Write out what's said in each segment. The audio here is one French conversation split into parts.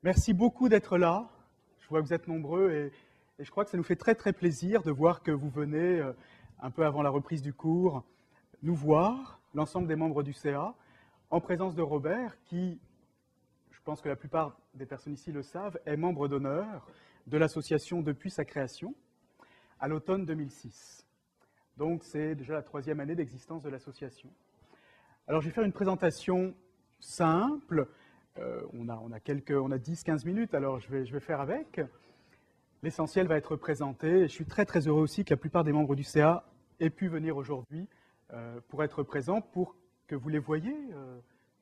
Merci beaucoup d'être là. Je vois que vous êtes nombreux et je crois que ça nous fait très très plaisir de voir que vous venez, un peu avant la reprise du cours, nous voir, l'ensemble des membres du CA, en présence de Robert, qui, je pense que la plupart des personnes ici le savent, est membre d'honneur de l'association depuis sa création, à l'automne 2006. Donc c'est déjà la 3e année d'existence de l'association. Alors je vais faire une présentation simple. On a 10-15 minutes, alors je vais faire avec. L'essentiel va être présenté. Je suis très très heureux aussi que la plupart des membres du CA aient pu venir aujourd'hui pour être présents, pour que vous les voyiez,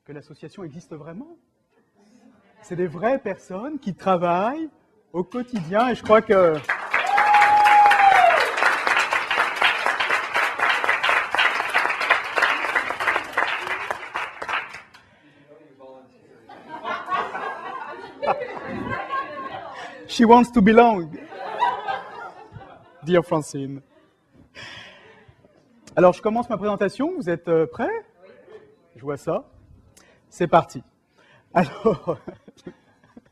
que l'association existe vraiment. C'est des vraies personnes qui travaillent au quotidien et je crois que... She wants to belong, dear Francine. Alors, je commence ma présentation. Vous êtes prêts? Je vois ça. C'est parti. Alors,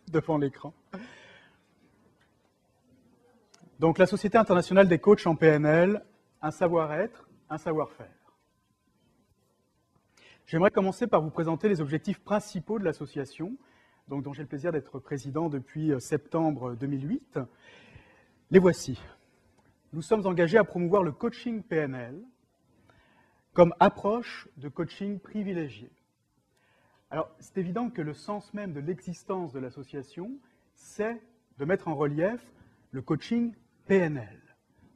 devant l'écran. Donc, la Société internationale des coachs en PNL, un savoir-être, un savoir-faire. J'aimerais commencer par vous présenter les objectifs principaux de l'association, dont j'ai le plaisir d'être président depuis septembre 2008. Les voici. Nous sommes engagés à promouvoir le coaching PNL comme approche de coaching privilégié. Alors, c'est évident que le sens même de l'existence de l'association, c'est de mettre en relief le coaching PNL.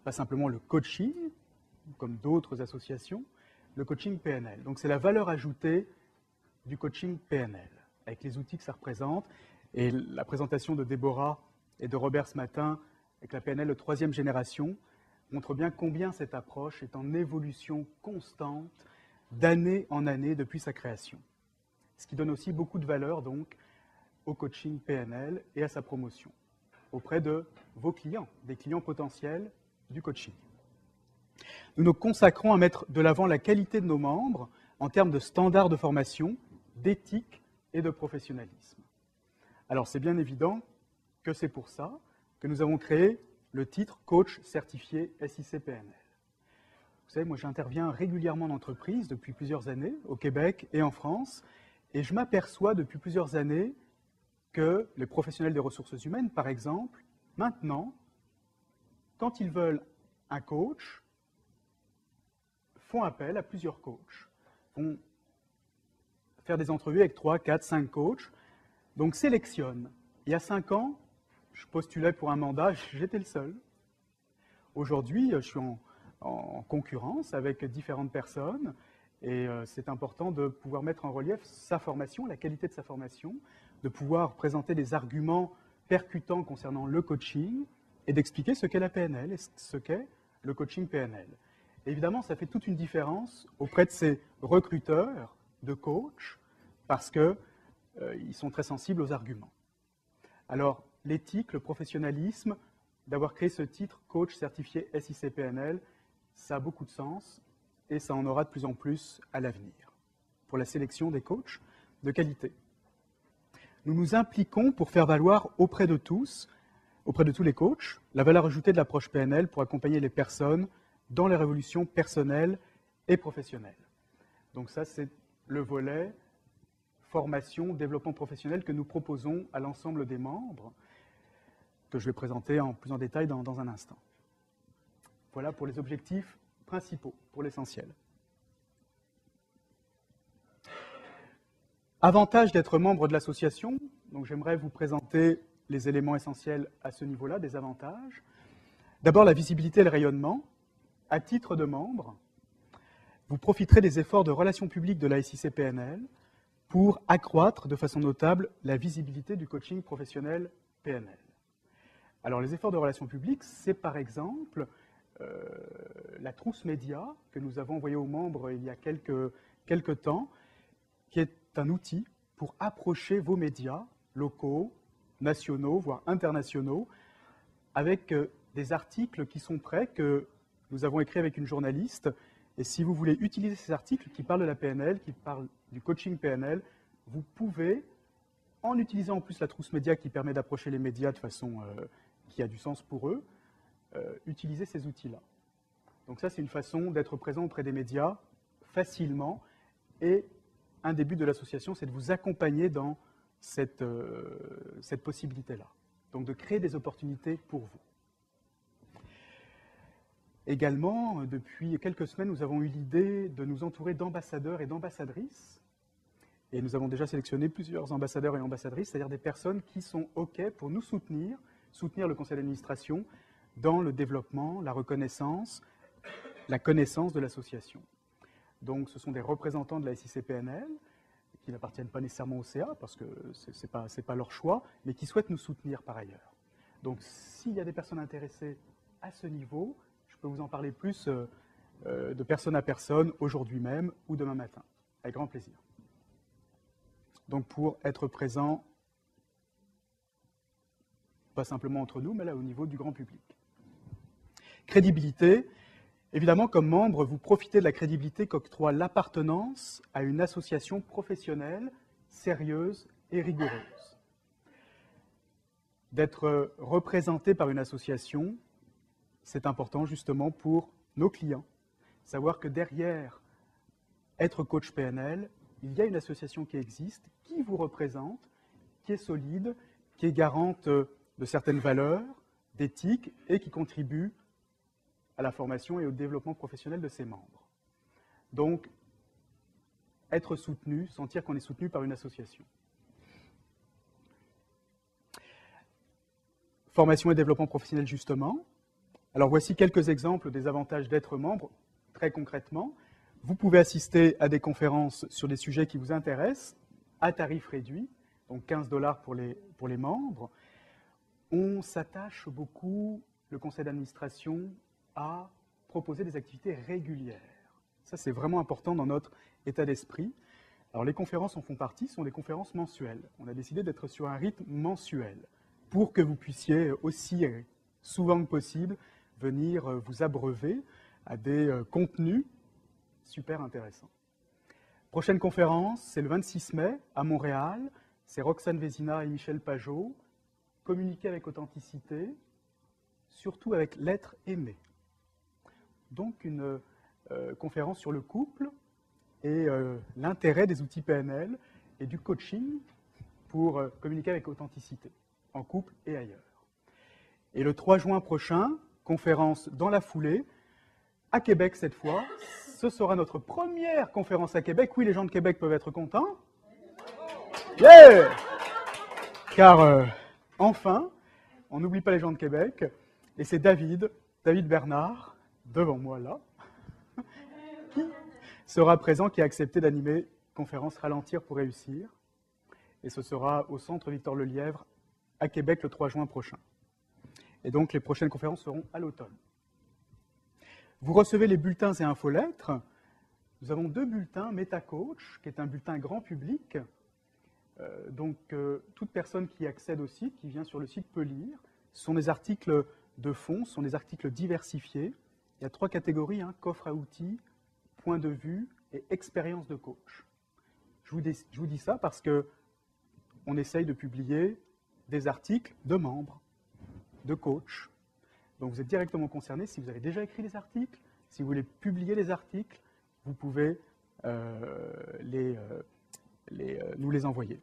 Pas simplement le coaching, comme d'autres associations, le coaching PNL. Donc, c'est la valeur ajoutée du coaching PNL, avec les outils que ça représente. Et la présentation de Déborah et de Robert ce matin, avec la PNL de 3e génération, montre bien combien cette approche est en évolution constante, d'année en année depuis sa création. Ce qui donne aussi beaucoup de valeur, donc, au coaching PNL et à sa promotion, auprès de vos clients, des clients potentiels du coaching. Nous nous consacrons à mettre de l'avant la qualité de nos membres en termes de standards de formation, d'éthique et de professionnalisme. Alors, c'est bien évident que c'est pour ça que nous avons créé le titre Coach certifié SIC-PNL. Vous savez, moi j'interviens régulièrement en entreprise depuis plusieurs années, au Québec et en France, et je m'aperçois depuis plusieurs années que les professionnels des ressources humaines, par exemple, maintenant, quand ils veulent un coach, font appel à plusieurs coachs, vont faire des entrevues avec 3, 4, 5 coachs, donc sélectionnent. Il y a 5 ans, je postulais pour un mandat, j'étais le seul. Aujourd'hui, je suis en concurrence avec différentes personnes et c'est important de pouvoir mettre en relief sa formation, la qualité de sa formation, de pouvoir présenter des arguments percutants concernant le coaching et d'expliquer ce qu'est la PNL et ce qu'est le coaching PNL. Et évidemment, ça fait toute une différence auprès de ces recruteurs de coachs parce qu'ils sont très sensibles aux arguments. Alors, l'éthique, le professionnalisme, d'avoir créé ce titre coach certifié SIC-PNL, ça a beaucoup de sens et ça en aura de plus en plus à l'avenir pour la sélection des coachs de qualité. Nous nous impliquons pour faire valoir auprès de tous les coachs, la valeur ajoutée de l'approche PNL pour accompagner les personnes dans les révolutions personnelles et professionnelles. Donc ça, c'est le volet formation, développement professionnel que nous proposons à l'ensemble des membres, que je vais présenter en plus en détail dans un instant. Voilà pour les objectifs principaux, pour l'essentiel. Avantage d'être membre de l'association, donc j'aimerais vous présenter les éléments essentiels à ce niveau-là, des avantages. D'abord, la visibilité et le rayonnement. À titre de membre, vous profiterez des efforts de relations publiques de la SIC-PNL pour accroître de façon notable la visibilité du coaching professionnel PNL. Alors, les efforts de relations publiques, c'est par exemple la trousse média que nous avons envoyée aux membres il y a quelques temps, qui est un outil pour approcher vos médias locaux, nationaux, voire internationaux, avec des articles qui sont prêts, que nous avons écrits avec une journaliste. Et si vous voulez utiliser ces articles qui parlent de la PNL, qui parlent du coaching PNL, vous pouvez en utilisant en plus la trousse média qui permet d'approcher les médias de façon qui a du sens pour eux, utiliser ces outils-là. Donc ça, c'est une façon d'être présent auprès des médias facilement. Et un des buts de l'association, c'est de vous accompagner dans cette possibilité-là. Donc de créer des opportunités pour vous. Également, depuis quelques semaines, nous avons eu l'idée de nous entourer d'ambassadeurs et d'ambassadrices. Et nous avons déjà sélectionné plusieurs ambassadeurs et ambassadrices, c'est-à-dire des personnes qui sont OK pour nous soutenir le conseil d'administration dans le développement, la reconnaissance, la connaissance de l'association. Donc ce sont des représentants de la SICPNL, qui n'appartiennent pas nécessairement au CA, parce que ce n'est pas leur choix, mais qui souhaitent nous soutenir par ailleurs. Donc s'il y a des personnes intéressées à ce niveau, je peux vous en parler plus de personne à personne, aujourd'hui même ou demain matin, avec grand plaisir. Donc pour être présent, pas simplement entre nous, mais là au niveau du grand public. Crédibilité. Évidemment, comme membre, vous profitez de la crédibilité qu'octroie l'appartenance à une association professionnelle, sérieuse et rigoureuse. D'être représenté par une association, c'est important justement pour nos clients. Savoir que derrière être coach PNL, il y a une association qui existe, qui vous représente, qui est solide, qui est garante de certaines valeurs, d'éthique et qui contribue à la formation et au développement professionnel de ses membres. Donc, être soutenu, sentir qu'on est soutenu par une association. Formation et développement professionnel, justement. Alors, voici quelques exemples des avantages d'être membre, très concrètement. Vous pouvez assister à des conférences sur des sujets qui vous intéressent, à tarif réduit, donc 15 $ pour les membres. On s'attache beaucoup, le conseil d'administration, à proposer des activités régulières. Ça, c'est vraiment important dans notre état d'esprit. Alors, les conférences en font partie, sont des conférences mensuelles. On a décidé d'être sur un rythme mensuel pour que vous puissiez aussi souvent que possible venir vous abreuver à des contenus super intéressants. Prochaine conférence, c'est le 26 mai à Montréal. C'est Roxane Vézina et Michel Pajot. Communiquer avec authenticité, surtout avec l'être aimé. Donc une conférence sur le couple et l'intérêt des outils PNL et du coaching pour communiquer avec authenticité, en couple et ailleurs. Et le 3 juin prochain, conférence dans la foulée, à Québec cette fois. Ce sera notre première conférence à Québec. Oui, les gens de Québec peuvent être contents. Yeah! Car enfin, on n'oublie pas les gens de Québec, et c'est David Bernard, devant moi là, qui sera présent, qui a accepté d'animer conférence Ralentir pour réussir. Et ce sera au centre Victor Lelièvre à Québec le 3 juin prochain. Et donc les prochaines conférences seront à l'automne. Vous recevez les bulletins et infolettres. Nous avons 2 bulletins, MetaCoach, qui est un bulletin grand public. Toute personne qui accède au site, qui vient sur le site peut lire. Ce sont des articles de fond, ce sont des articles diversifiés. Il y a 3 catégories, coffre à outils, point de vue et expérience de coach. Je vous dis ça parce qu'on essaye de publier des articles de membres, de coachs. Donc vous êtes directement concerné. Si vous avez déjà écrit des articles, si vous voulez publier des articles, vous pouvez nous les envoyer.